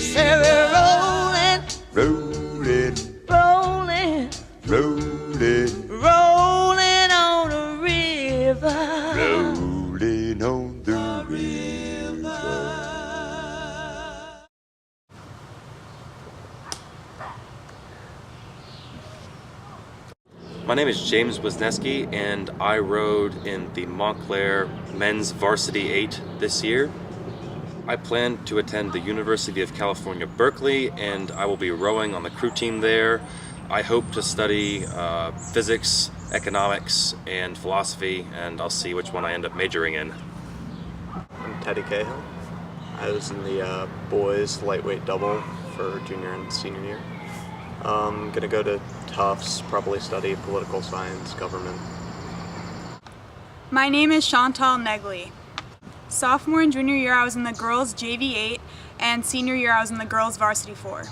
Say we're rolling, rolling, rolling, rolling, rolling on the river, rolling on the river. My name is James Wisniewski, and I rowed in the Montclair Men's Varsity 8 this year. I plan to attend the University of California, Berkeley, and I will be rowing on the crew team there. I hope to study physics, economics, and philosophy, and I'll see which one I end up majoring in. I'm Teddy Cahill. I was in the boys lightweight double for junior and senior year. I'm gonna go to Tufts, probably study political science, government. My name is Chantal Negley. Sophomore and junior year I was in the girls JV 8 and senior year I was in the girls varsity 4.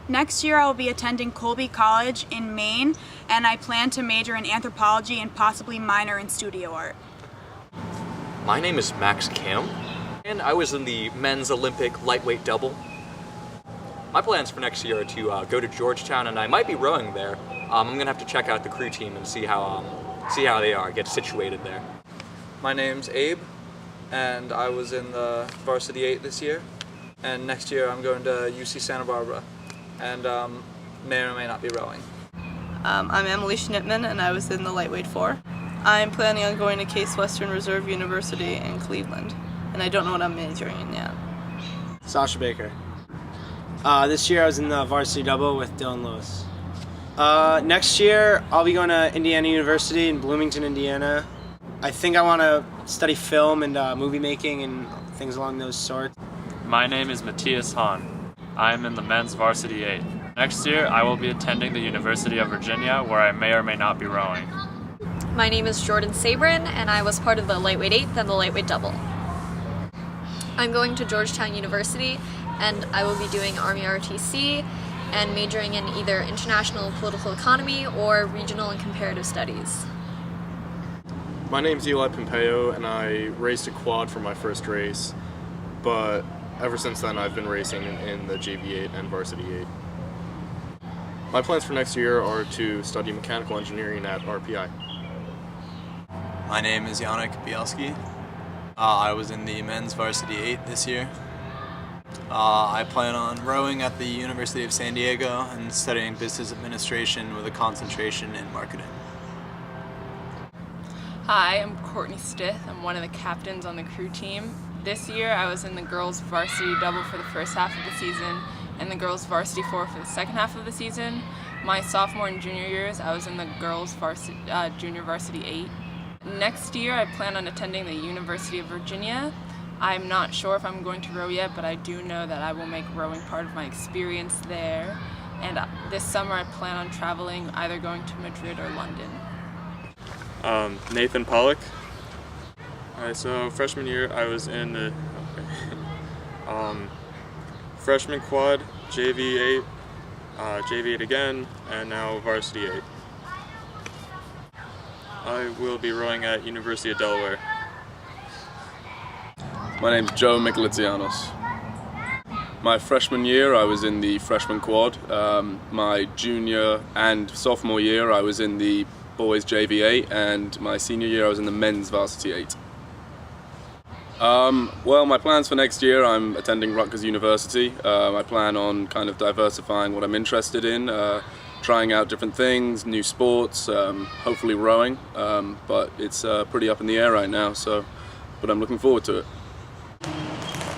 Next year I will be attending Colby College in Maine, and I plan to major in anthropology and possibly minor in studio art. My name is Max Kim, and I was in the men's Olympic lightweight double. My plans for next year are to go to Georgetown, and I might be rowing there. I'm gonna have to check out the crew team and see how they are, get situated there. My name's Abe, and I was in the varsity 8 this year. And next year I'm going to UC Santa Barbara, and may or may not be rowing. I'm Emily Schnittman, and I was in the lightweight 4. I'm planning on going to Case Western Reserve University in Cleveland, and I don't know what I'm majoring in yet. Sasha Baker. This year I was in the varsity double with Dylan Lewis. Next year I'll be going to Indiana University in Bloomington, Indiana. I think I want to study film and movie making and things along those sorts. My name is Matthias Hahn. I am in the men's varsity 8. Next year I will be attending the University of Virginia, where I may or may not be rowing. My name is Jordan Sabrin, and I was part of the lightweight 8 and the lightweight double. I'm going to Georgetown University, and I will be doing Army ROTC and majoring in either international political economy or regional and comparative studies. My name's Eli Pompeo, and I raced a quad for my first race, but ever since then I've been racing in the JV 8 and varsity 8. My plans for next year are to study mechanical engineering at RPI. My name is Yannick Bielski. I was in the men's varsity 8 this year. I plan on rowing at the University of San Diego and studying business administration with a concentration in marketing. Hi, I'm Courtney Stith. I'm one of the captains on the crew team. This year I was in the girls varsity double for the first half of the season and the girls varsity 4 for the second half of the season. My sophomore and junior years I was in the girls varsity, junior varsity 8. Next year I plan on attending the University of Virginia. I'm not sure if I'm going to row yet, but I do know that I will make rowing part of my experience there. And this summer I plan on traveling, either going to Madrid or London. Nathan Pollock. Alright, so freshman year I was in the freshman quad, JV 8, JV 8 again, and now varsity 8. I will be rowing at University of Delaware. My name's Joe Michelizianos. My freshman year I was in the freshman quad. My junior and sophomore year I was in the boys JV 8, and my senior year I was in the men's varsity 8. Well, my plans for next year, I'm attending Rutgers University. I plan on kind of diversifying what I'm interested in, trying out different things, new sports, hopefully rowing, but it's pretty up in the air right now, but I'm looking forward to it.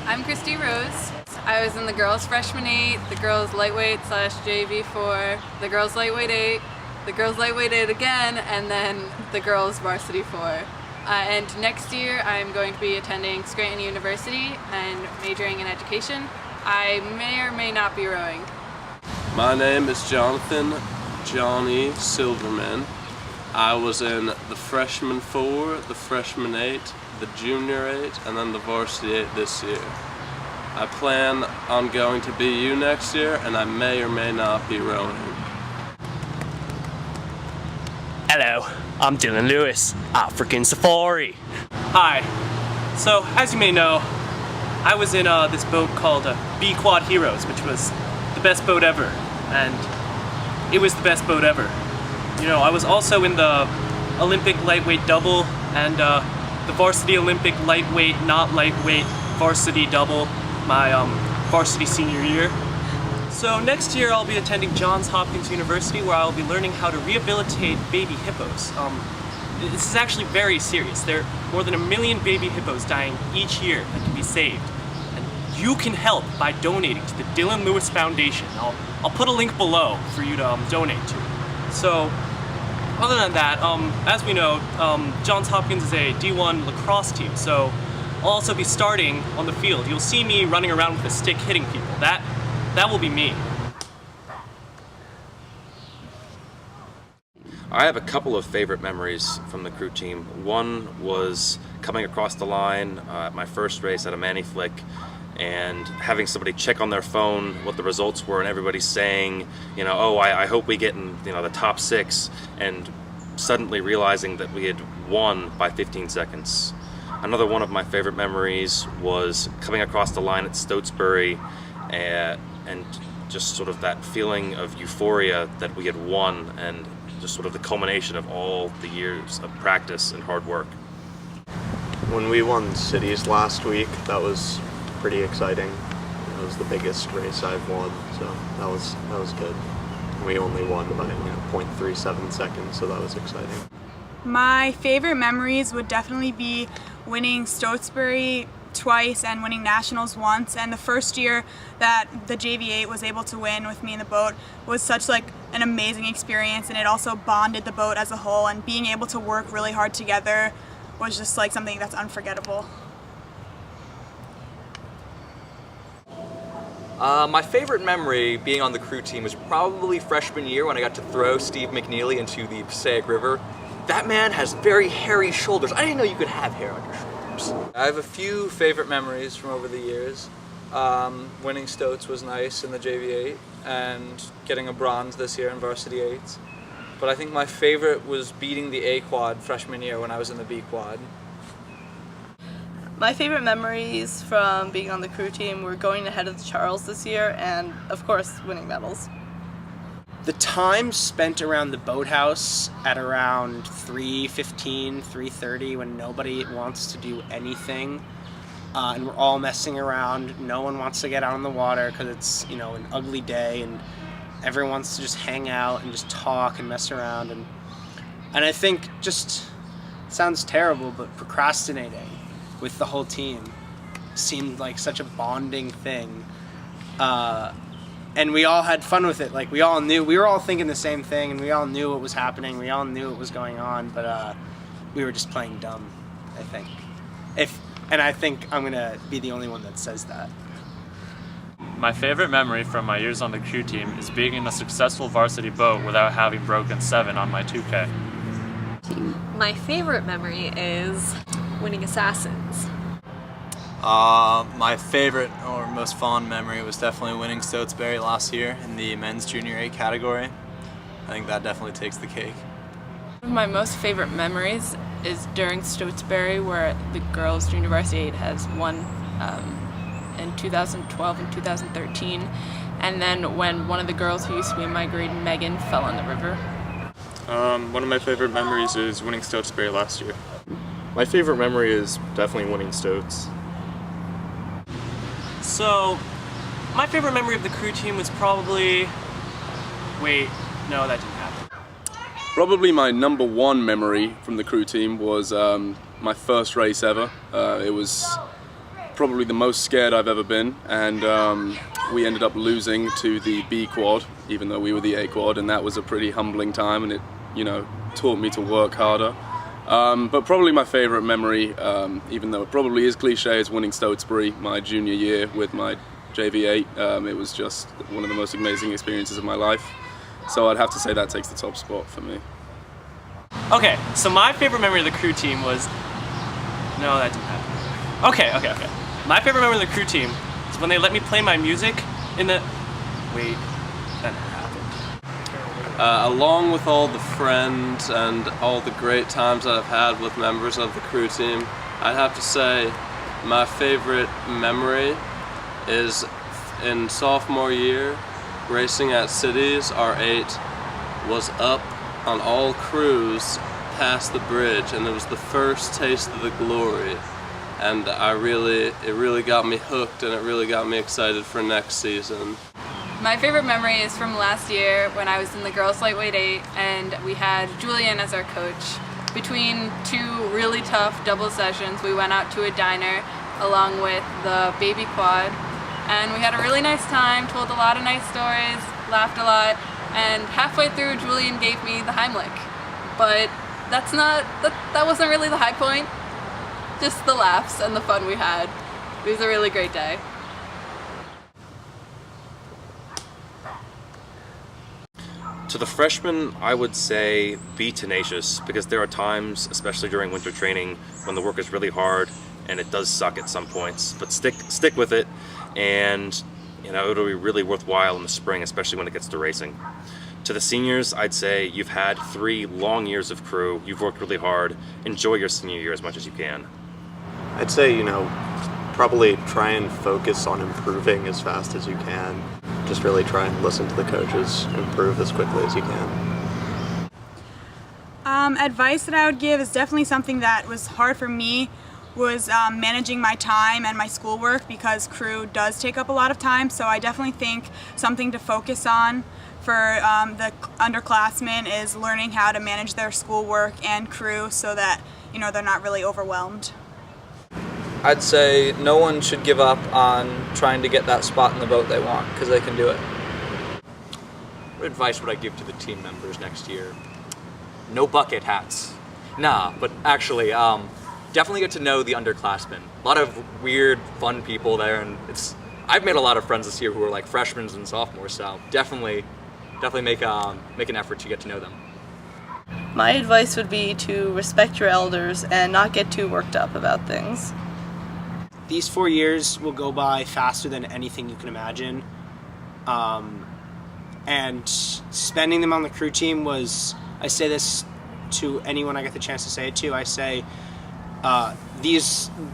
I'm Christy Rose. I was in the girls freshman 8, the girls lightweight / JV 4, the girls lightweight 8, the girls lightweight 8 again, and then the girls varsity 4. And next year I'm going to be attending Scranton University and majoring in education. I may or may not be rowing. My name is Jonathan Johnny Silverman. I was in the freshman 4, the freshman 8, the junior 8, and then the varsity 8 this year. I plan on going to BU next year, and I may or may not be rowing. Hello, I'm Dylan Lewis, African Safari. Hi. So, as you may know, I was in this boat called B Quad Heroes, which was the best boat ever, and it was the best boat ever. You know, I was also in the Olympic lightweight double and the varsity Olympic lightweight, not lightweight varsity double my varsity senior year. So next year I'll be attending Johns Hopkins University, where I'll be learning how to rehabilitate baby hippos. This is actually very serious. There are more than 1 million baby hippos dying each year that can be saved. And you can help by donating to the Dylan Lewis Foundation. I'll put a link below for you to donate to. So, other than that, as we know, Johns Hopkins is a D1 lacrosse team, so I'll also be starting on the field. You'll see me running around with a stick hitting people. That will be me. I have a couple of favorite memories from the crew team. One was coming across the line at my first race at a Manny Flick and having somebody check on their phone what the results were, and everybody saying, you know, oh, I hope we get in, you know, the top 6, and suddenly realizing that we had won by 15 seconds. Another one of my favorite memories was coming across the line at Stotesbury and just sort of that feeling of euphoria that we had won, and just sort of the culmination of all the years of practice and hard work. When we won cities last week, that was pretty exciting. It was the biggest race I've won, so that was good. We only won by 0.37 seconds, so that was exciting. My favorite memories would definitely be winning Stotesbury twice and winning nationals once, and the first year that the JV8 was able to win with me in the boat was such like an amazing experience, and it also bonded the boat as a whole, and being able to work really hard together was just like something that's unforgettable. My favorite memory being on the crew team was probably freshman year when I got to throw Steve McNeely into the Passaic River. That man has very hairy shoulders. I didn't know you could have hair on your shoulders. I have a few favorite memories from over the years. Winning Stoats was nice in the JV8 and getting a bronze this year in varsity 8s. But I think my favorite was beating the A quad freshman year when I was in the B quad. My favorite memories from being on the crew team were going ahead of the Charles this year and, of course, winning medals. The time spent around the boathouse at around 3:15, 3:30 when nobody wants to do anything and we're all messing around. No one wants to get out on the water because it's, you know, an ugly day, and everyone wants to just hang out and just talk and mess around. And I think just, sounds terrible, but procrastinating with the whole team seemed like such a bonding thing. And we all had fun with it. Like, we all knew, we were all thinking the same thing, and we all knew what was happening. We all knew what was going on, but we were just playing dumb, I think. And I think I'm gonna be the only one that says that. My favorite memory from my years on the crew team is being in a successful varsity boat without having broken 7 on my 2K. My favorite memory is winning Assassins. My favorite or most fond memory was definitely winning Stotesbury last year in the men's junior A category. I think that definitely takes the cake. One of my most favorite memories is during Stotesbury, where the girls junior varsity 8 has won in 2012 and 2013, and then when one of the girls who used to be in my grade, Megan, fell in the river. One of my favorite memories is winning Stotesbury last year. My favorite memory is definitely winning Stoats. So, my favorite memory of the crew team was probably... Wait, no, that didn't happen. Probably my number one memory from the crew team was my first race ever. It was probably the most scared I've ever been, and we ended up losing to the B quad, even though we were the A quad, and that was a pretty humbling time, and it, you know, taught me to work harder. But probably my favorite memory, even though it probably is cliche, is winning Stotesbury my junior year with my JV8. It was just one of the most amazing experiences of my life. So I'd have to say that takes the top spot for me. Okay, so my favorite memory of the crew team was... No, that didn't happen. Okay. My favorite memory of the crew team is when they let me play my music in the... Wait, that never happened. Along with all the friends and all the great times that I've had with members of the crew team, I'd have to say My favorite memory is in sophomore year, racing at Cities, R8 was up on all crews past the bridge, and it was the first taste of the glory. And it really got me hooked, and it really got me excited for next season. My favorite memory is from last year when I was in the girls lightweight 8 and we had Julian as our coach. Between two really tough double sessions, we went out to a diner along with the baby quad, and we had a really nice time, told a lot of nice stories, laughed a lot, and halfway through Julian gave me the Heimlich. But that wasn't really the high point, just the laughs and the fun we had. It was a really great day. To the freshmen, I would say be tenacious, because there are times, especially during winter training, when the work is really hard and it does suck at some points. But stick with it, and it'll be really worthwhile in the spring, especially when it gets to racing. To the seniors, I'd say you've had 3 long years of crew. You've worked really hard. Enjoy your senior year as much as you can. I'd say, probably try and focus on improving as fast as you can. Just really try and listen to the coaches, improve as quickly as you can. Advice that I would give is definitely something that was hard for me, was managing my time and my schoolwork, because crew does take up a lot of time. So I definitely think something to focus on for the underclassmen is learning how to manage their schoolwork and crew so that they're not really overwhelmed. I'd say no one should give up on trying to get that spot in the boat they want, because they can do it. What advice would I give to the team members next year? No bucket hats. Nah, but actually, definitely get to know the underclassmen. A lot of weird, fun people there, and I've made a lot of friends this year who are like freshmen and sophomores, so definitely make an effort to get to know them. My advice would be to respect your elders and not get too worked up about things. These 4 years will go by faster than anything you can imagine. And spending them on the crew team was, I say this to anyone I get the chance to say it to, I say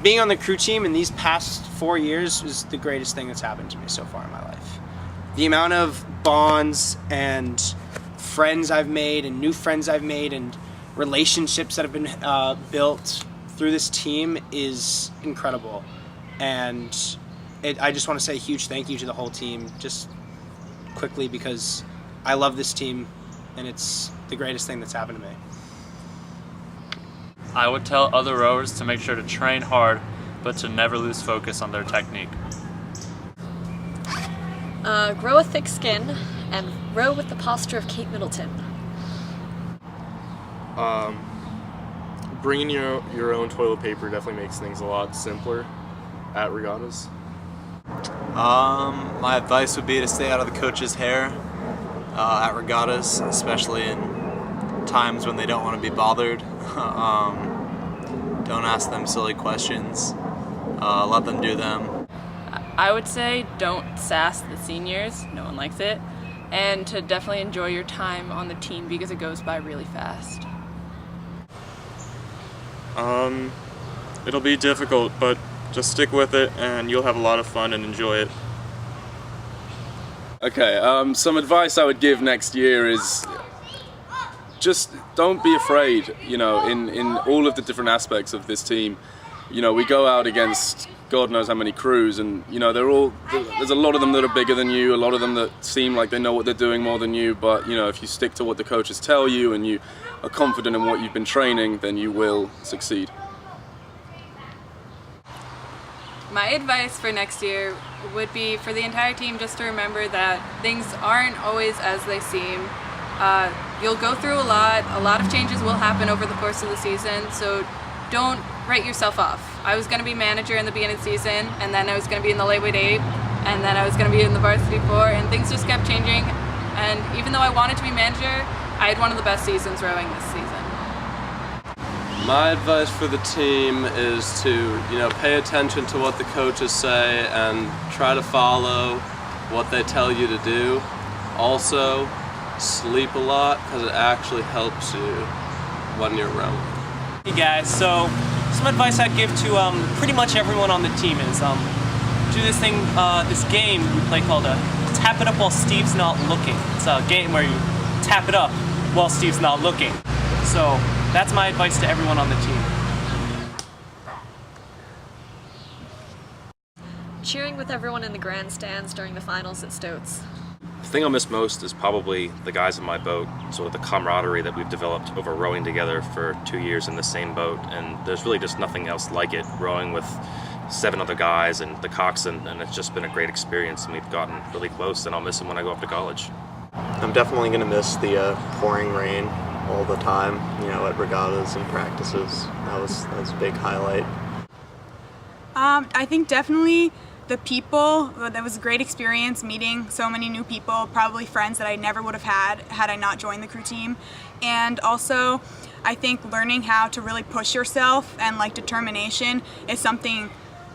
being on the crew team in these past 4 years is the greatest thing that's happened to me so far in my life. The amount of bonds and friends I've made and new friends I've made and relationships that have been built through this team is incredible. And I just want to say a huge thank you to the whole team, just quickly, because I love this team and it's the greatest thing that's happened to me. I would tell other rowers to make sure to train hard, but to never lose focus on their technique. Grow a thick skin and row with the posture of Kate Middleton. Bringing your own toilet paper definitely makes things a lot simpler at regattas. My advice would be to stay out of the coach's hair at regattas, especially in times when they don't want to be bothered. Don't ask them silly questions. Let them do them. I would say don't sass the seniors, no one likes it, and to definitely enjoy your time on the team because it goes by really fast. It'll be difficult, but just stick with it and you'll have a lot of fun and enjoy it. Okay, some advice I would give next year is just don't be afraid, in all of the different aspects of this team. We go out against God knows how many crews, and there's a lot of them that are bigger than you, a lot of them that seem like they know what they're doing more than you, but if you stick to what the coaches tell you and you are confident in what you've been training, then you will succeed. My advice for next year would be for the entire team just to remember that things aren't always as they seem. You'll go through a lot of changes will happen over the course of the season, so don't write yourself off. I was going to be manager in the beginning of the season, and then I was going to be in the lightweight 8, and then I was going to be in the varsity 4, and things just kept changing. And even though I wanted to be manager, I had one of the best seasons rowing this season. My advice for the team is to, pay attention to what the coaches say and try to follow what they tell you to do. Also, sleep a lot because it actually helps you when you're rowing. Hey guys, so some advice I'd give to pretty much everyone on the team is do this thing, this game we play called Tap It Up While Steve's Not Looking. It's a game where you tap it up while Steve's not looking. So that's my advice to everyone on the team. Cheering with everyone in the grandstands during the finals at Stoughton. The thing I'll miss most is probably the guys in my boat, sort of the camaraderie that we've developed over rowing together for 2 years in the same boat, and there's really just nothing else like it, rowing with 7 other guys and the coxswain, and it's just been a great experience, and we've gotten really close, and I'll miss them when I go off to college. I'm definitely going to miss the pouring rain all the time, at regattas and practices. That was a big highlight. I think definitely the people. That was a great experience meeting so many new people, probably friends that I never would have had I not joined the crew team. And also, I think learning how to really push yourself and determination is something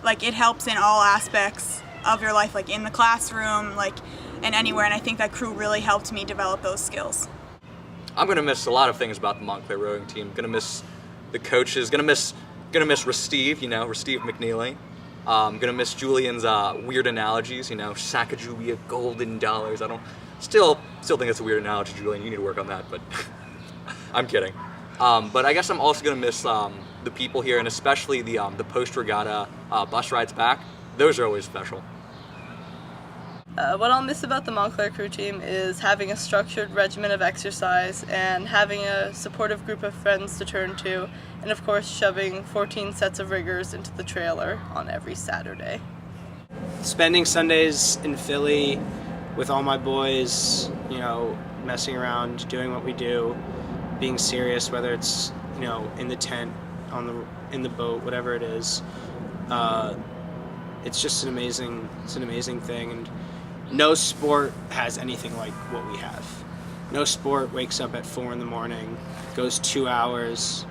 it helps in all aspects of your life, in the classroom, and anywhere. And I think that crew really helped me develop those skills. I'm gonna miss a lot of things about the Montclair rowing team. Gonna miss the coaches. Gonna miss Resteve, Resteve McNeely. Gonna miss Julian's weird analogies, Sacagawea golden dollars. I don't still think it's a weird analogy, Julian. You need to work on that, but I'm kidding. But I guess I'm also gonna miss the people here, and especially the post regatta bus rides back. Those are always special. What I'll miss about the Montclair crew team is having a structured regimen of exercise and having a supportive group of friends to turn to, and of course shoving 14 sets of riggers into the trailer on every Saturday. Spending Sundays in Philly with all my boys, messing around, doing what we do, being serious, whether it's, in the tent, in the boat, whatever it is. It's just an amazing thing, and no sport has anything like what we have. No sport wakes up at 4 in the morning, goes 2 hours,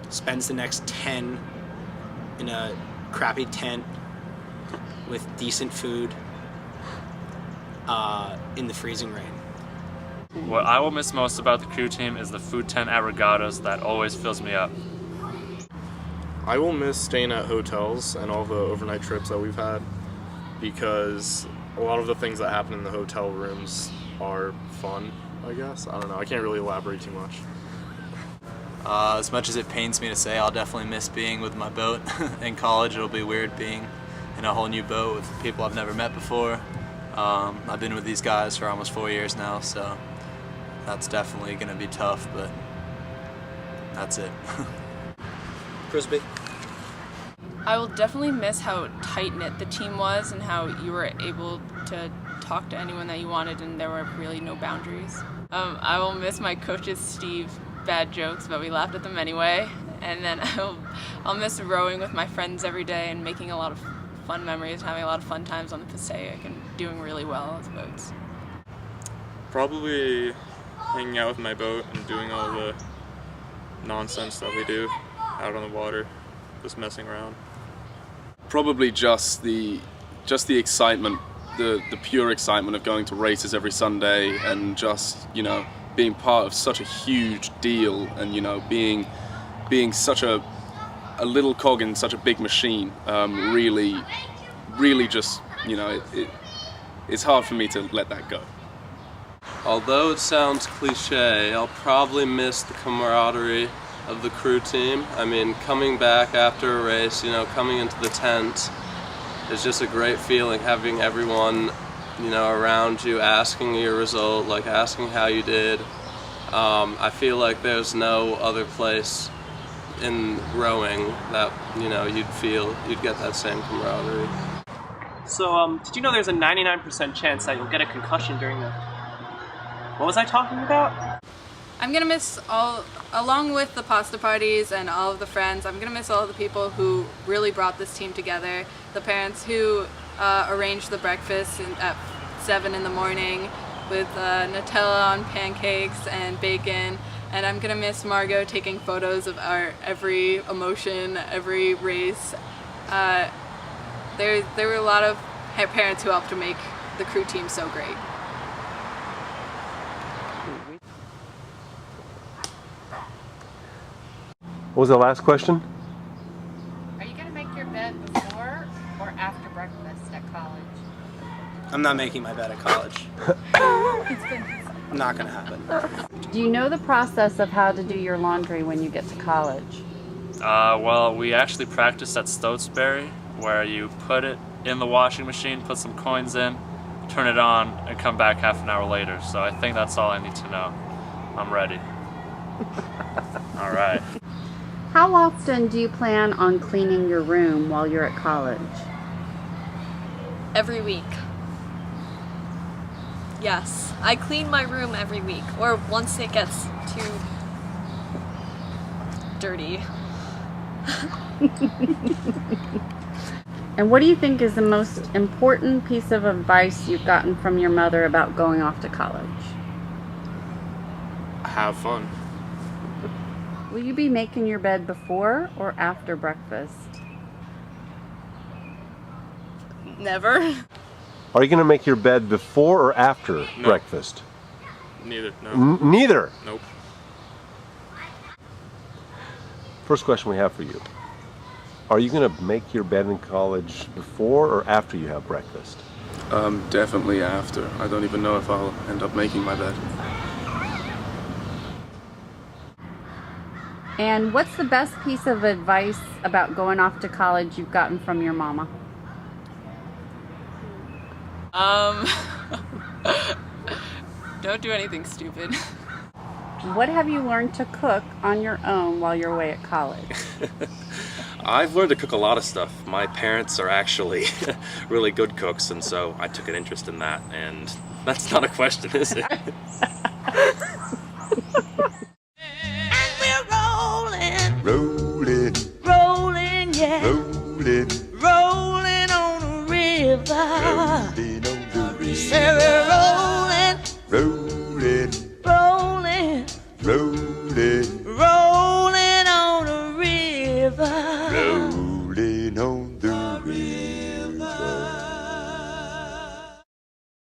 spends the next 10 in a crappy tent with decent food in the freezing rain. What I will miss most about the crew team is the food tent at regattas that always fills me up. I will miss staying at hotels and all the overnight trips that we've had, because a lot of the things that happen in the hotel rooms are fun, I guess. I don't know. I can't really elaborate too much. As much as it pains me to say, I'll definitely miss being with my boat. In college, it'll be weird being in a whole new boat with people I've never met before. I've been with these guys for almost 4 years now, so that's definitely going to be tough, but that's it. Frisbee. I will definitely miss how tight-knit the team was and how you were able to talk to anyone that you wanted and there were really no boundaries. I will miss my coach's Steve bad jokes, but we laughed at them anyway. And then I'll miss rowing with my friends every day and making a lot of fun memories, having a lot of fun times on the Passaic and doing really well as boats. Probably hanging out with my boat and doing all the nonsense that we do out on the water, just messing around. Probably just the excitement, the pure excitement of going to races every Sunday and just, being part of such a huge deal and, being such a little cog in such a big machine, really just, it's hard for me to let that go. Although it sounds cliche, I'll probably miss the camaraderie of the crew team. I mean, coming back after a race, coming into the tent is just a great feeling, having everyone, around you, asking your result, asking how you did. I feel like there's no other place in rowing that, you'd get that same camaraderie. So, did you know there's a 99% chance that you'll get a concussion during the... What was I talking about? I'm gonna miss along with the pasta parties and all of the friends, I'm gonna miss all of the people who really brought this team together. The parents who arranged the breakfast at 7 in the morning with Nutella on pancakes and bacon. And I'm gonna miss Margot taking photos of our every emotion, every race. There were a lot of parents who helped to make the crew team so great. What was the last question? not making my bed at college. Not gonna happen. Do you know the process of how to do your laundry when you get to college? Well, we actually practiced at Stotesbury, where you put it in the washing machine, put some coins in, turn it on, and come back half an hour later. So I think that's all I need to know. I'm ready. All right. How often do you plan on cleaning your room while you're at college? Every week. Yes, I clean my room every week, or once it gets too dirty. And what do you think is the most important piece of advice you've gotten from your mother about going off to college? Have fun. Will you be making your bed before or after breakfast? Never. Are you going to make your bed before or after breakfast? Neither, no. Neither? Nope. First question we have for you. Are you going to make your bed in college before or after you have breakfast? Definitely after. I don't even know if I'll end up making my bed. And what's the best piece of advice about going off to college you've gotten from your mama? Don't do anything stupid. What have you learned to cook on your own while you're away at college? I've learned to cook a lot of stuff. My parents are actually really good cooks, and so I took an interest in that, and that's not a question, is it? Rolling, rolling, yeah. Rolling, rolling on the river. Rolling on the river. Say we're rolling, rolling, rolling, rolling, rolling on the river. Rolling on the river.